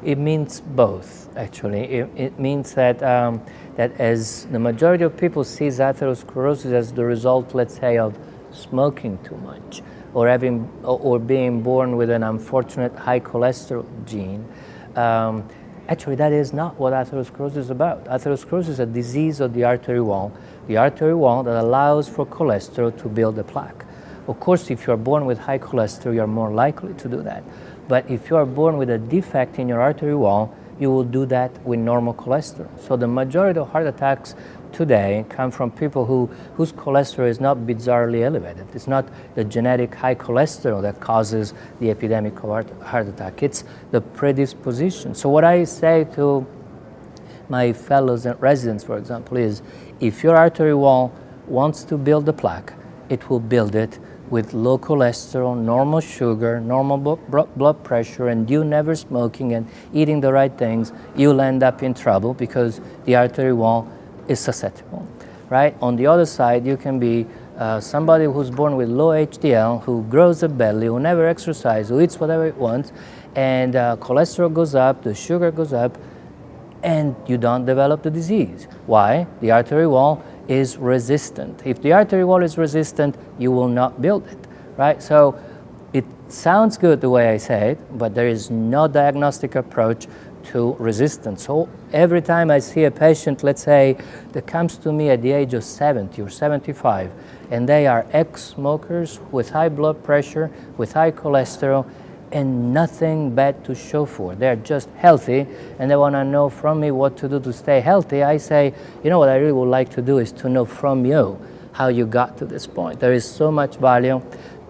It means both, actually. It means that that as the majority of people sees atherosclerosis as the result, let's say, of smoking too much, or being born with an unfortunate high cholesterol gene. Actually, that is not what atherosclerosis is about. Atherosclerosis is a disease of the artery wall that allows for cholesterol to build a plaque. Of course, if you're born with high cholesterol, you're more likely to do that. But if you are born with a defect in your artery wall, you will do that with normal cholesterol. So the majority of heart attacks today come from people whose cholesterol is not bizarrely elevated. It's not the genetic high cholesterol that causes the epidemic of heart attack. It's the predisposition. So what I say to my fellows and residents, for example, is if your artery wall wants to build a plaque, it will build it with low cholesterol, normal sugar, normal blood pressure, and you never smoking and eating the right things, you'll end up in trouble because the artery wall is susceptible, right? On the other side, you can be somebody who's born with low HDL, who grows a belly, who never exercises, who eats whatever it wants, and cholesterol goes up, the sugar goes up, and you don't develop the disease. Why? The artery wall is resistant. If the artery wall is resistant, you will not build it, right? So it sounds good the way I say it, but there is no diagnostic approach to resistance. So every time I see a patient, let's say, that comes to me at the age of 70 or 75, and they are ex-smokers with high blood pressure, with high cholesterol, and nothing bad to show for. They're just healthy, and they want to know from me what to do to stay healthy. I say, you know, what I really would like to do is to know from you how you got to this point. There is so much value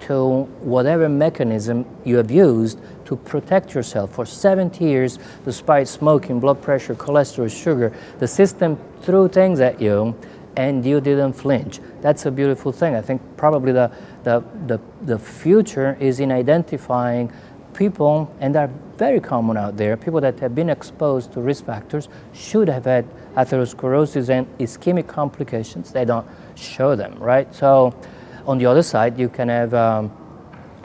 to whatever mechanism you have used to protect yourself for 70 years, despite smoking, blood pressure, cholesterol, sugar. The system threw things at you, and you didn't flinch. That's a beautiful thing. I think probably the future is in identifying people, and they're very common out there, people that have been exposed to risk factors, should have had atherosclerosis and ischemic complications. They don't show them, right? So on the other side, you can have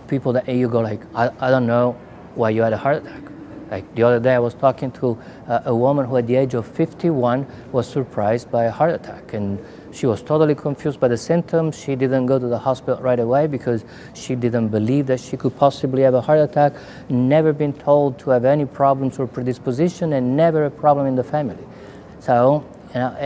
people that you go like, I don't know why you had a heart attack. Like the other day I was talking to a woman who at the age of 51 was surprised by a heart attack, and she was totally confused by the symptoms. She didn't go to the hospital right away because she didn't believe that she could possibly have a heart attack, never been told to have any problems or predisposition, and never a problem in the family. So, you know,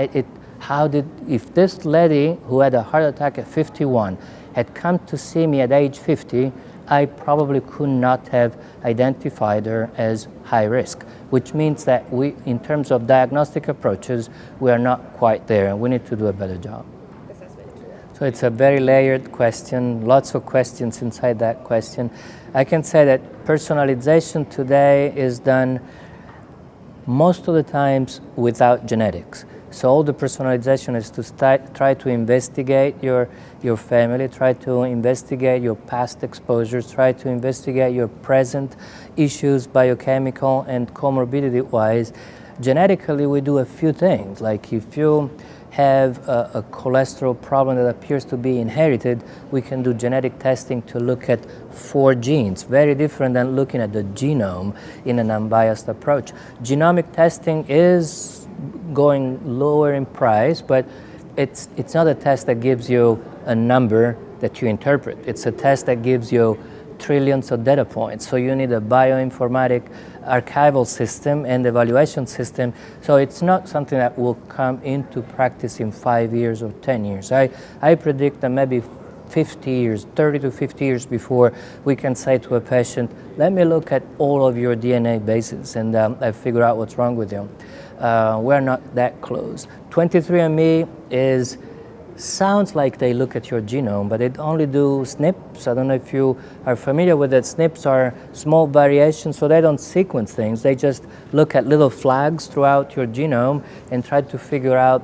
if this lady who had a heart attack at 51 had come to see me at age 50, I probably could not have identified her as high risk, which means that we, in terms of diagnostic approaches, we are not quite there, and we need to do a better job. So it's a very layered question, lots of questions inside that question. I can say that personalization today is done most of the times without genetics. So all the personalization is to try to investigate your family, try to investigate your past exposures, try to investigate your present issues, biochemical and comorbidity-wise. Genetically, we do a few things. Like if you have a cholesterol problem that appears to be inherited, we can do genetic testing to look at 4 genes, very different than looking at the genome in an unbiased approach. Genomic testing is going lower in price, but it's not a test that gives you a number that you interpret. It's a test that gives you trillions of data points. So you need a bioinformatic archival system and evaluation system. So it's not something that will come into practice in 5 years or 10 years. I predict that maybe 50 years, 30 to 50 years before we can say to a patient, let me look at all of your DNA bases and figure out what's wrong with you. We're not that close. 23andMe sounds like they look at your genome, but they only do SNPs. I don't know if you are familiar with that. SNPs are small variations, so they don't sequence things. They just look at little flags throughout your genome and try to figure out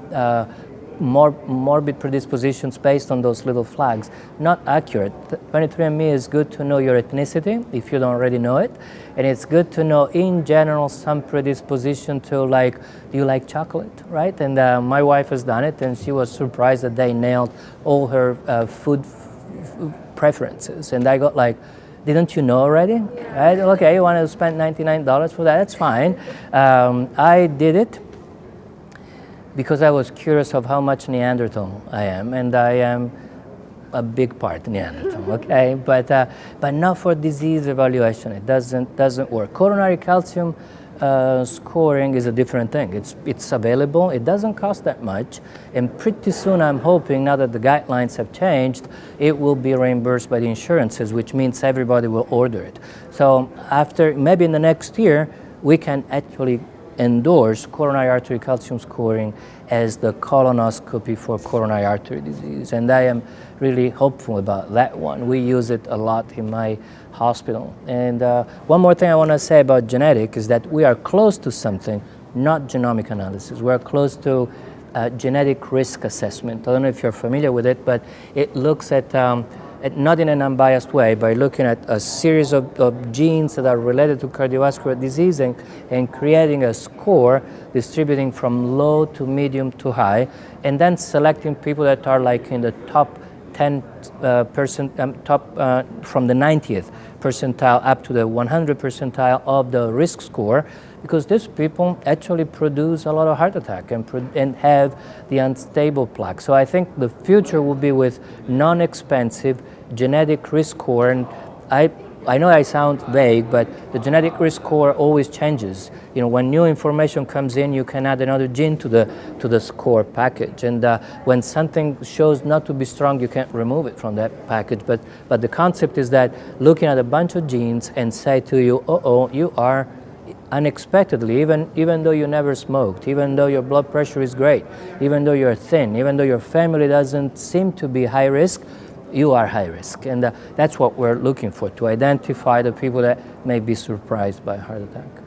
morbid predispositions based on those little flags. Not accurate. 23andMe is good to know your ethnicity, if you don't already know it, and it's good to know in general some predisposition to, like, do you like chocolate, right? And my wife has done it, and she was surprised that they nailed all her food preferences, and I got like, Didn't you know already? Right? Okay, you want to spend $99 for that? That's fine. I did it because I was curious of how much Neanderthal I am, and I am a big part Neanderthal. Okay, but not for disease evaluation. It doesn't work. Coronary calcium scoring is a different thing. It's available. It doesn't cost that much, and pretty soon I'm hoping, now that the guidelines have changed, it will be reimbursed by the insurances, which means everybody will order it. So after maybe in the next year, we can actually endorse coronary artery calcium scoring as the colonoscopy for coronary artery disease, and I am really hopeful about that one. We use it a lot in my hospital. And one more thing I want to say about genetic is that we are close to something, not genomic analysis. We're close to genetic risk assessment. I don't know if you're familiar with it, but it looks at not in an unbiased way, by looking at a series of genes that are related to cardiovascular disease and creating a score distributing from low to medium to high, and then selecting people that are like in the top 10 from the 90th percentile up to the 100 percentile of the risk score, because these people actually produce a lot of heart attack and have the unstable plaque. So I think the future will be with non-expensive genetic risk score. And I know I sound vague, but the genetic risk score always changes. You know, when new information comes in, you can add another gene to the score package. And when something shows not to be strong, you can't remove it from that package. But the concept is that looking at a bunch of genes and say to you, oh, you are unexpectedly, even though you never smoked, even though your blood pressure is great, even though you're thin, even though your family doesn't seem to be high risk, you are high risk. And that's what we're looking for, to identify the people that may be surprised by heart attack.